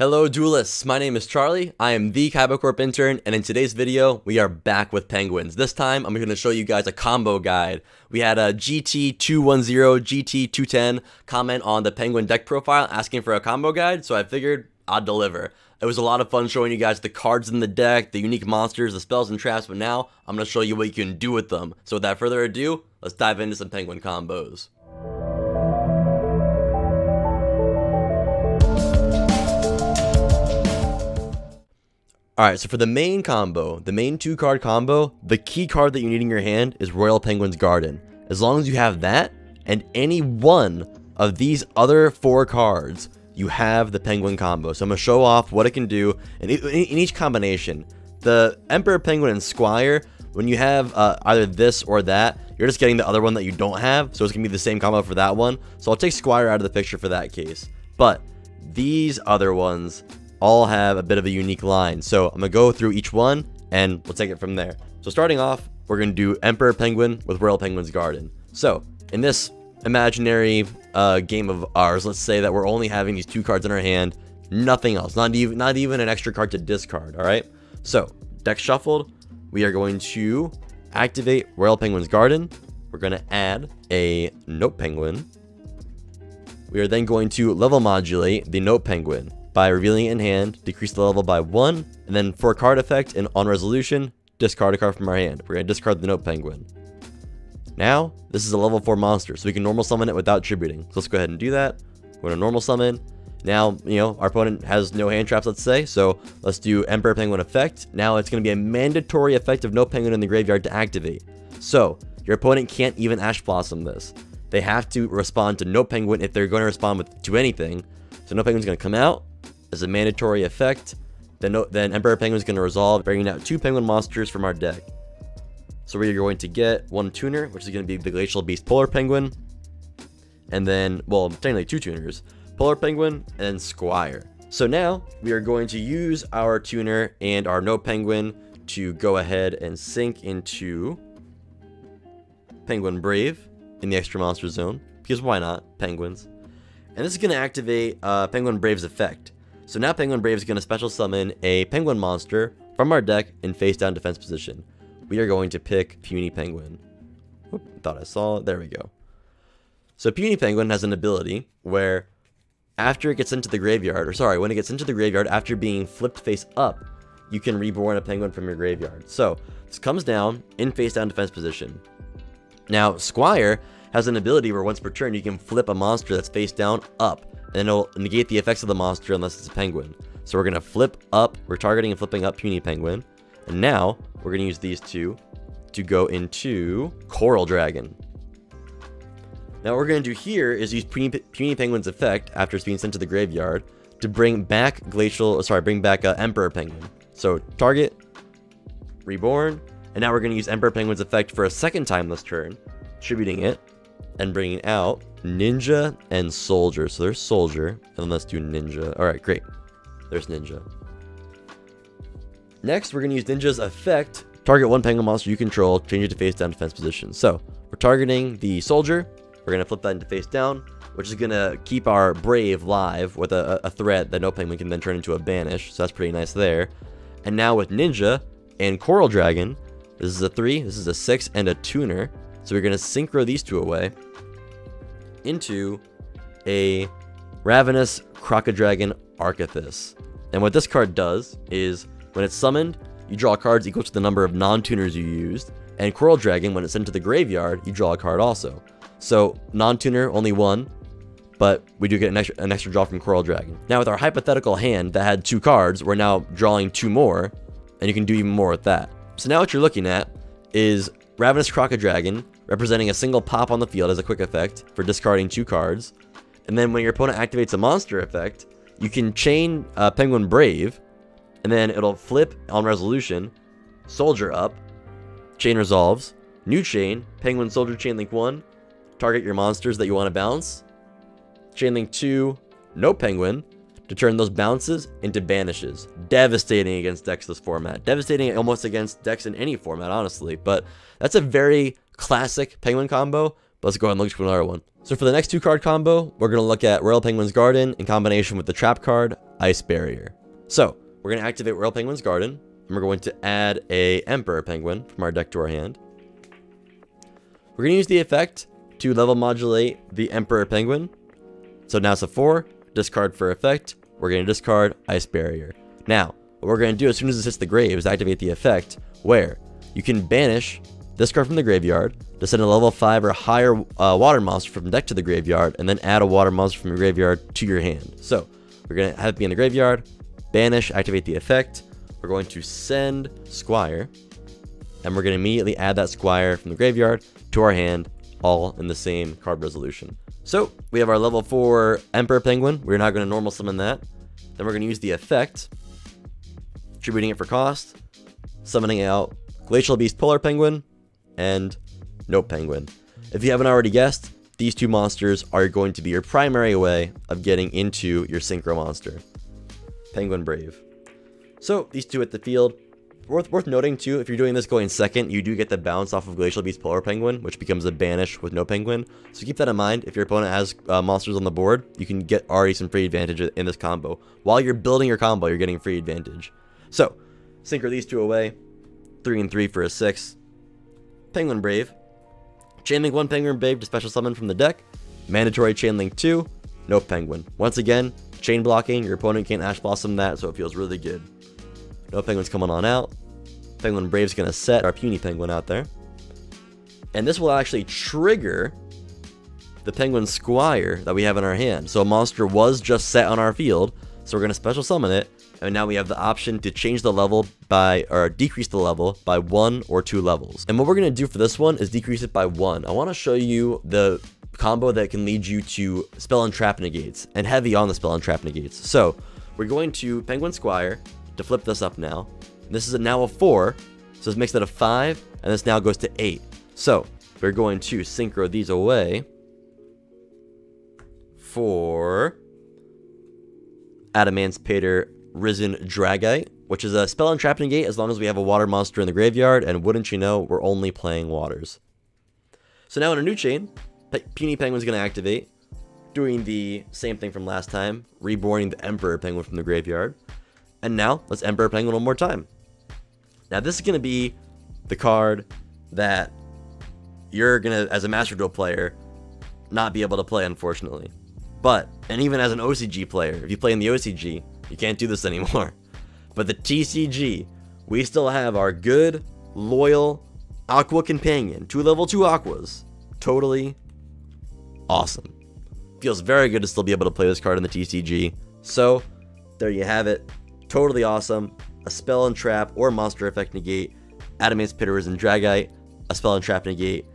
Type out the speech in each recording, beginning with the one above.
Hello duelists, my name is Charlie, I am the Kaiba Corp intern, and in today's video, we are back with penguins. This time, I'm going to show you guys a combo guide. We had a GT210, GT210 comment on the penguin deck profile asking for a combo guide, so I figured I'd deliver. It was a lot of fun showing you guys the cards in the deck, the unique monsters, the spells and traps, but now, I'm going to show you what you can do with them. So without further ado, let's dive into some penguin combos. Alright, so for the main combo, the main 2-card combo, the key card that you need in your hand is Royal Penguin's Garden. As long as you have that, and any one of these other 4 cards, you have the penguin combo. So I'm going to show off what it can do in each combination. The Emperor Penguin and Squire, when you have either this or that, you're just getting the other one that you don't have, so it's going to be the same combo for that one. So I'll take Squire out of the picture for that case. But these other ones all have a bit of a unique line, so I'm gonna go through each one and we'll take it from there. So starting off, we're gonna do Emperor Penguin with Royal Penguin's Garden. So in this imaginary game of ours, let's say that we're only having these 2 cards in our hand, nothing else, not even an extra card to discard. All right, so deck shuffled, we are going to activate Royal Penguin's Garden. We're gonna add a Note Penguin. We are then going to level modulate the Note Penguin by revealing it in hand, decrease the level by 1, and then for a card effect and on resolution, discard a card from our hand. We're going to discard the Note Penguin. Now, this is a level 4 monster, so we can normal summon it without tributing. So let's go ahead and do that. We're going to normal summon. Now, our opponent has no hand traps, let's say, so let's do Emperor Penguin effect. Now it's going to be a mandatory effect of Note Penguin in the graveyard to activate. So, your opponent can't even Ash Blossom this. They have to respond to Note Penguin if they're going to respond to anything. So Note Penguin's going to come out as a mandatory effect. Then Emperor Penguin's going to resolve, bringing out 2 penguin monsters from our deck. So we're going to get 1 tuner, which is going to be the Glacial Beast Polar Penguin. And then, well, technically 2 tuners. Polar Penguin and then Squire. So now, we are going to use our tuner and our Note Penguin to go ahead and sync into Penguin Brave in the extra monster zone. Because why not? Penguins. And this is going to activate Penguin Brave's effect. So now Penguin Brave is going to special summon a penguin monster from our deck in face down defense position. We are going to pick Puny Penguin. Whoop, thought I saw it. There we go. So Puny Penguin has an ability where after it gets into the graveyard, or sorry, when it gets into the graveyard after being flipped face up, you can reborn a penguin from your graveyard. So this comes down in face down defense position. Now Squire has an ability where once per turn you can flip a monster that's face down up, and it'll negate the effects of the monster unless it's a penguin. So we're going to flip up, we're targeting and flipping up Puny Penguin, and now we're going to use these 2 to go into Coral Dragon. Now what we're going to do here is use Puny Penguin's effect after it's being sent to the graveyard to bring back Emperor Penguin. So target, reborn, and now we're going to use Emperor Penguin's effect for a second time this turn, tributing it, and bringing out Ninja and Soldier. So there's Soldier, and let's do Ninja. Alright, great. There's Ninja. Next, we're going to use Ninja's effect. Target 1 penguin monster you control, change it to face down defense position. So, we're targeting the Soldier. We're going to flip that into face down, which is going to keep our Brave live with a threat that Note Penguin can then turn into a banish. So that's pretty nice there. And now with Ninja and Coral Dragon, this is a 3, this is a 6, and a tuner. So we're going to synchro these 2 away into a Ravenous Crocodragon Archithus. And what this card does is, when it's summoned, you draw cards equal to the number of non-tuners you used, and Coral Dragon, when it's sent to the graveyard, you draw a card also. So, non-tuner, only 1, but we do get an extra draw from Coral Dragon. Now, with our hypothetical hand that had 2 cards, we're now drawing 2 more, and you can do even more with that. So now what you're looking at is Ravenous Crocodragon, representing a single pop on the field as a quick effect for discarding 2 cards. And then when your opponent activates a monster effect, you can chain Penguin Brave, and then it'll flip on resolution, Soldier up, chain resolves, new chain, Penguin Soldier chain link 1, target your monsters that you want to bounce, chain link 2, Note Penguin, to turn those bounces into banishes. Devastating against decks this format. Devastating almost against decks in any format, honestly. But that's a very classic penguin combo. But let's go ahead and look at another one. So for the next 2-card combo, we're going to look at Royal Penguin's Garden in combination with the trap card, Ice Barrier. So we're going to activate Royal Penguin's Garden, and we're going to add a Emperor Penguin from our deck to our hand. We're going to use the effect to level modulate the Emperor Penguin. So now it's a 4, discard for effect. We're going to discard Ice Barrier. Now, what we're going to do as soon as this hits the grave is activate the effect where you can banish this card from the graveyard to send a level 5 or higher water monster from deck to the graveyard, and then add a water monster from your graveyard to your hand. So we're going to have it be in the graveyard, banish, activate the effect. We're going to send Squire, and we're going to immediately add that Squire from the graveyard to our hand, all in the same card resolution. So we have our level 4 Emperor Penguin. We're not going to normal summon that. Then we're going to use the effect, attributing it for cost, summoning out Glacial Beast Polar Penguin, and Nope Penguin. If you haven't already guessed, these two monsters are going to be your primary way of getting into your Synchro monster, Penguin Brave. So these two at the field. Worth noting too, if you're doing this going second, you do get the bounce off of Glacial Beast Polar Penguin, which becomes a banish with no penguin. So keep that in mind. If your opponent has monsters on the board, you can get already some free advantage in this combo. While you're building your combo, you're getting free advantage. So synchro these two away. 3 and 3 for a 6. Penguin Brave. Chainlink 1 Penguin Brave to special summon from the deck. Mandatory Chainlink 2. No Penguin. Once again, chain blocking. Your opponent can't Ash Blossom that, so it feels really good. No Penguin's coming on out. Penguin Brave's going to set our Puny Penguin out there. And this will actually trigger the Penguin Squire that we have in our hand. So a monster was just set on our field, so we're going to special summon it. And now we have the option to change the level by, or decrease the level by 1 or 2 levels. And what we're going to do for this one is decrease it by 1. I want to show you the combo that can lead you to Spell and Trap negates, and heavy on the Spell and Trap negates. So we're going to Penguin Squire to flip this up now. This is now a 4, so this makes it a 5, and this now goes to 8. So we're going to synchro these away for Adamancipator Risen Dragite, which is a Spell and Trap negate as long as we have a water monster in the graveyard, and wouldn't you know, we're only playing waters. So now in a new chain, Puny Penguin's going to activate, doing the same thing from last time, reborning the Emperor Penguin from the graveyard. And now, let's Emperor Penguin one more time. Now this is going to be the card that you're going to, as a Master Duel player, not be able to play, unfortunately. But, and even as an OCG player, if you play in the OCG, you can't do this anymore. But the TCG, we still have our good, loyal Aqua Companion, 2 level 2 Aquas. Totally awesome. Feels very good to still be able to play this card in the TCG. So, there you have it. Totally awesome. A Spell and Trap or Monster Effect negate, Adamancipator Risen Dragite, a Spell and Trap negate,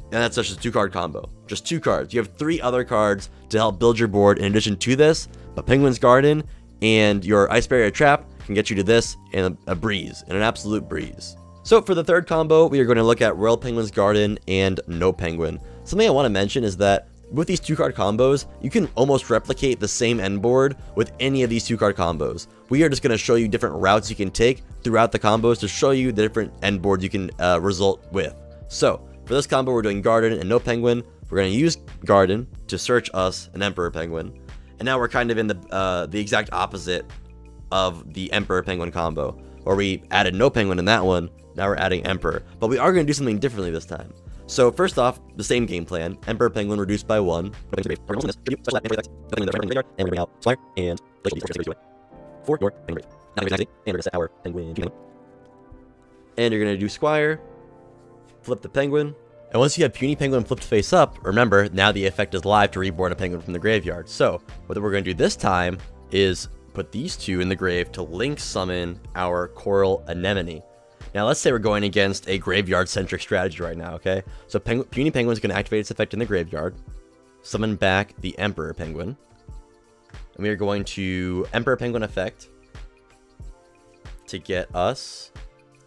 and that's just a 2-card combo. Just 2 cards. You have 3 other cards to help build your board in addition to this, but Penguin's Garden and your Ice Barrier Trap can get you to this in a breeze, in an absolute breeze. So for the third combo, we are going to look at Royal Penguin's Garden and No Penguin. Something I want to mention is that with these 2-card combos, you can almost replicate the same end board with any of these 2-card combos. We are just going to show you different routes you can take throughout the combos to show you the different end boards you can result with. So, for this combo, we're doing Garden and No Penguin. We're going to use Garden to search us an Emperor Penguin. And now we're kind of in the exact opposite of the Emperor Penguin combo, where we added No Penguin in that one, now we're adding Emperor. But we are going to do something differently this time. So first off, the same game plan. Emperor Penguin reduced by 1. And you're going to do Squire, flip the Penguin. And once you have Puny Penguin flipped face up, remember, now the effect is live to reborn a penguin from the graveyard. So what we're going to do this time is put these 2 in the grave to link summon our Coral Anemone. Now, let's say we're going against a graveyard-centric strategy right now, okay? So Puny Penguin is going to activate its effect in the graveyard, summon back the Emperor Penguin, and we are going to Emperor Penguin effect to get us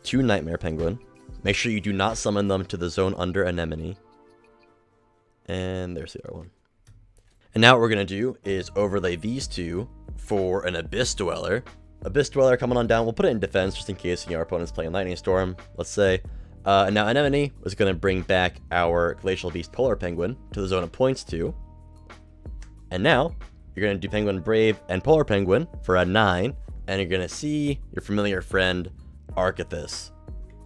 2 Nightmare Penguin. Make sure you do not summon them to the zone under Anemone. And there's the other one. And now what we're going to do is overlay these 2 for an Abyss Dweller. Abyss Dweller coming on down. We'll put it in defense just in case our opponent's playing Lightning Storm, let's say. And now Anemone is going to bring back our Glacial Beast Polar Penguin to the zone it points to. And now you're going to do Penguin Brave and Polar Penguin for a 9. And you're going to see your familiar friend, Archithus.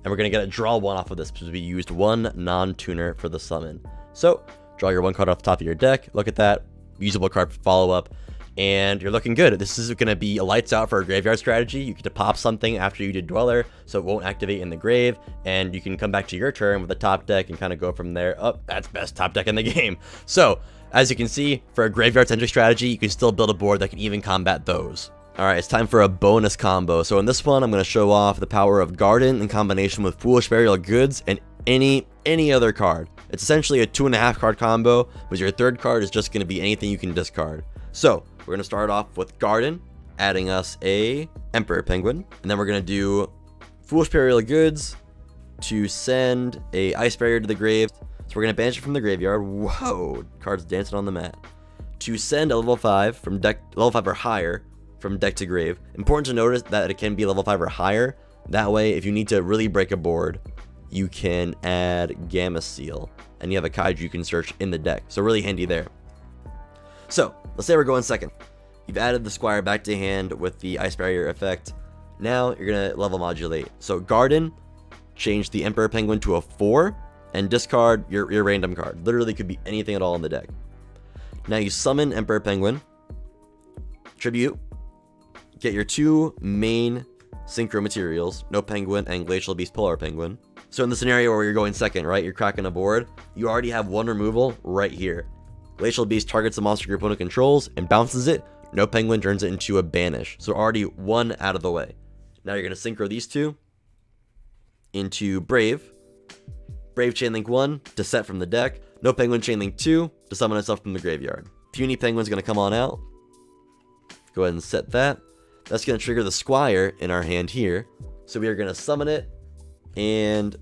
And we're going to get a draw 1 off of this because we used 1 non-tuner for the summon. So, draw your 1 card off the top of your deck. Look at that. Usable card for follow-up. And you're looking good. This is going to be a lights out for a graveyard strategy. You get to pop something after you did Dweller, so it won't activate in the grave, and you can come back to your turn with a top deck and kind of go from there. Oh, that's best top deck in the game. So, as you can see, for a graveyard-centric strategy, you can still build a board that can even combat those. Alright, it's time for a bonus combo. So in this one, I'm going to show off the power of Garden in combination with Foolish Burial Goods and any other card. It's essentially a 2.5 card combo, but your third card is just going to be anything you can discard. So, we're going to start off with Garden, adding us a Emperor Penguin. And then we're going to do Foolish Burial Goods to send a Ice Barrier to the grave. So we're going to banish it from the graveyard. Whoa, cards dancing on the mat. To send a level 5 from deck, level 5 or higher, from deck to grave. Important to notice that it can be level 5 or higher. That way, if you need to really break a board, you can add Gamma Seal. And you have a Kaiju you can search in the deck. So really handy there. So, let's say we're going second. You've added the Squire back to hand with the Ice Barrier effect. Now, you're going to level modulate. So, Garden, change the Emperor Penguin to a 4, and discard your random card. Literally could be anything at all in the deck. Now, you summon Emperor Penguin, Tribute, get your 2 main Synchro materials, No Penguin and Glacial Beast Polar Penguin. So, in the scenario where you're going second, right, you're cracking a board, you already have 1 removal right here. Glacial Beast targets the monster your opponent controls and bounces it. No Penguin turns it into a banish. So already 1 out of the way. Now you're going to synchro these 2 into Brave. Brave Chainlink 1 to set from the deck. No Penguin Chainlink 2 to summon itself from the graveyard. Puny Penguin's going to come on out. Go ahead and set that. That's going to trigger the Squire in our hand here. So we are going to summon it. And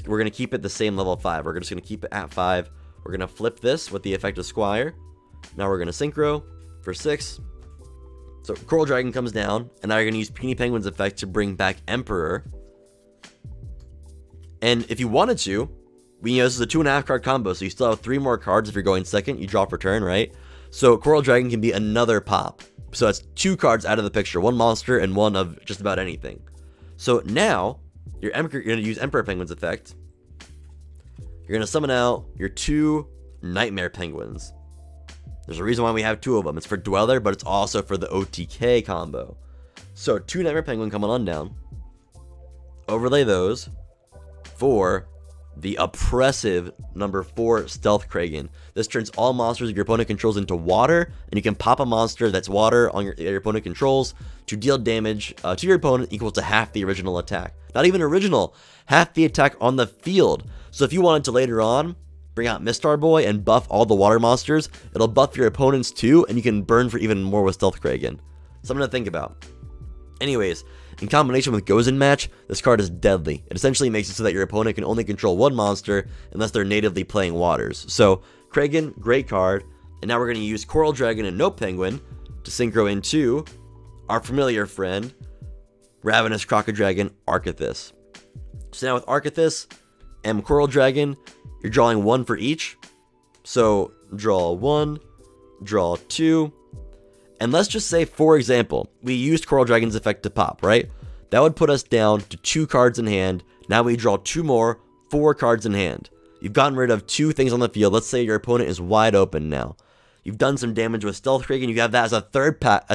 we're going to keep it the same level 5. We're just going to keep it at 5. We're going to flip this with the effect of Squire. Now we're going to synchro for 6. So Coral Dragon comes down, and now you're going to use Puny Penguin's effect to bring back Emperor. And if you wanted to, this is a 2.5 card combo, so you still have 3 more cards if you're going second. You draw for turn, right? So Coral Dragon can be another pop. So that's 2 cards out of the picture, 1 monster and 1 of just about anything. So now, you're going to use Emperor Penguin's effect. You're going to summon out your 2 Nightmare Penguins. There's a reason why we have 2 of them. It's for Dweller, but it's also for the OTK combo. So 2 Nightmare Penguin coming on down. Overlay those for the oppressive number 4 Stealth Kragan. This turns all monsters your opponent controls into water, and you can pop a monster that's water on your opponent controls to deal damage to your opponent equal to half the original attack. Not even original, half the attack on the field. So if you wanted to later on bring out Mistar Boy and buff all the water monsters, it'll buff your opponents too, and you can burn for even more with Stealth Kragan. Something to think about. Anyways, in combination with Gozen Match, this card is deadly. It essentially makes it so that your opponent can only control 1 monster unless they're natively playing waters. So, Kragan, great card. And now we're going to use Coral Dragon and No Penguin to synchro into our familiar friend, Ravenous Crocodile Archithus. So now with Archithus and Coral Dragon, you're drawing 1 for each. So, draw 1, draw 2. And let's just say, for example, we used Coral Dragon's effect to pop, right? That would put us down to 2 cards in hand. Now we draw 2 more, 4 cards in hand. You've gotten rid of 2 things on the field. Let's say your opponent is wide open now. You've done some damage with Stealth Kragan. You have that as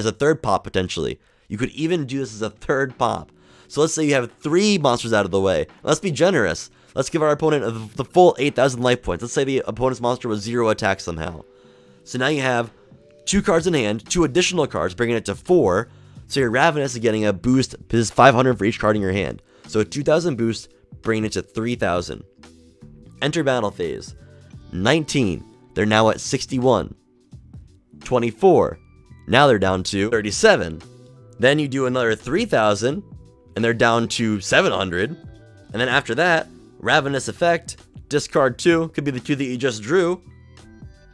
a third pop potentially. You could even do this as a 3rd pop. So let's say you have 3 monsters out of the way. Let's be generous. Let's give our opponent the full 8,000 life points. Let's say the opponent's monster was 0 attack somehow. So now you have 2 cards in hand, 2 additional cards, bringing it to 4. So your Ravenous is getting a boost, is 500 for each card in your hand. So a 2,000 boost, bringing it to 3,000. Enter battle phase. 19. They're now at 61. 24. Now they're down to 37. Then you do another 3,000, and they're down to 700. And then after that, Ravenous effect, discard 2, could be the 2 that you just drew.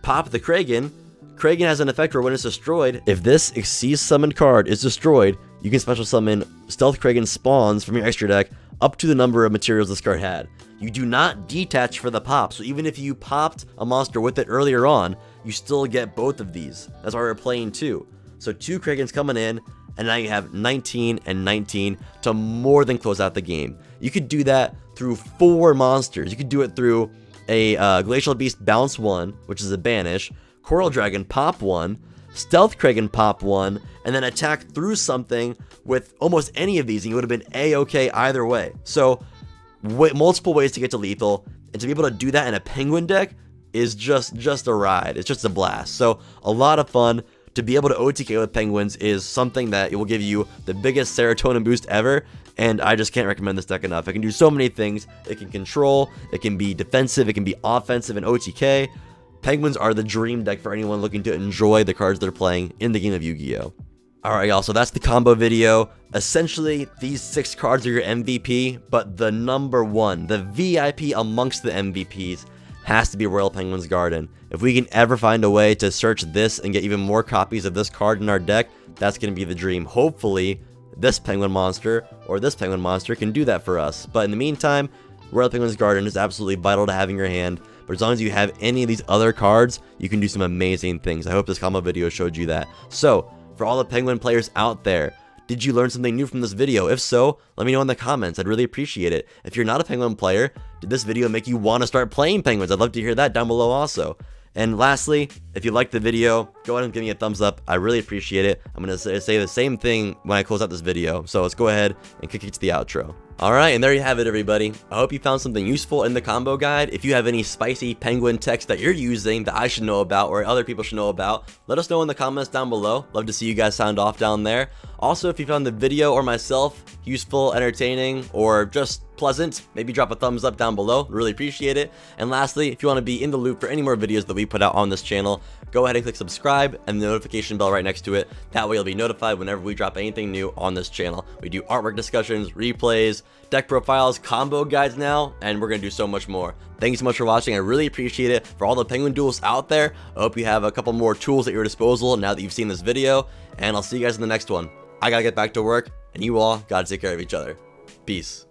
Pop the Kragan. Kragan has an effect where when it's destroyed, if this Xyz summoned card is destroyed, you can special summon Stealth Kragan spawns from your extra deck up to the number of materials this card had. You do not detach for the pop, so even if you popped a monster with it earlier on, you still get both of these. That's why we're playing 2. So 2 Kragans coming in, and now you have 19 and 19 to more than close out the game. You could do that through 4 monsters. You could do it through a Glacial Beast Bounce 1, which is a banish, Coral Dragon Pop 1, Stealth Kragan Pop 1, and then attack through something with almost any of these, and you would have been A-okay either way. So, multiple ways to get to lethal, and to be able to do that in a Penguin deck is just a ride. It's just a blast. So, a lot of fun. To be able to OTK with Penguins is something that it will give you the biggest serotonin boost ever, and I just can't recommend this deck enough. It can do so many things. It can control, it can be defensive, it can be offensive in OTK. Penguins are the dream deck for anyone looking to enjoy the cards they're playing in the game of Yu-Gi-Oh! Alright y'all, so that's the combo video. Essentially, these 6 cards are your MVP, but the number 1, the VIP amongst the MVPs, has to be Royal Penguins Garden. If we can ever find a way to search this and get even more copies of this card in our deck, that's going to be the dream. Hopefully, this Penguin monster or this Penguin monster can do that for us. But in the meantime, Royal Penguins Garden is absolutely vital to have in your hand. But as long as you have any of these other cards, you can do some amazing things. I hope this combo video showed you that. So, for all the Penguin players out there, did you learn something new from this video? If so, let me know in the comments. I'd really appreciate it. If you're not a Penguin player, did this video make you want to start playing Penguins? I'd love to hear that down below also. And lastly, if you liked the video, go ahead and give me a thumbs up. I really appreciate it. I'm going to say the same thing when I close out this video. So let's go ahead and kick it to the outro. Alright, and there you have it, everybody. I hope you found something useful in the combo guide. If you have any spicy Penguin techs that you're using that I should know about or other people should know about, let us know in the comments down below. Love to see you guys sound off down there. Also, if you found the video or myself useful, entertaining, or just pleasant, maybe drop a thumbs up down below. Really appreciate it. And lastly, if you want to be in the loop for any more videos that we put out on this channel, go ahead and click subscribe and the notification bell right next to it. That way you'll be notified whenever we drop anything new on this channel. We do artwork discussions, replays, deck profiles, combo guides now, and we're going to do so much more. Thank you so much for watching. I really appreciate it. For all the Penguin duels out there, I hope you have a couple more tools at your disposal now that you've seen this video, and I'll see you guys in the next one. I gotta get back to work, and you all gotta take care of each other. Peace.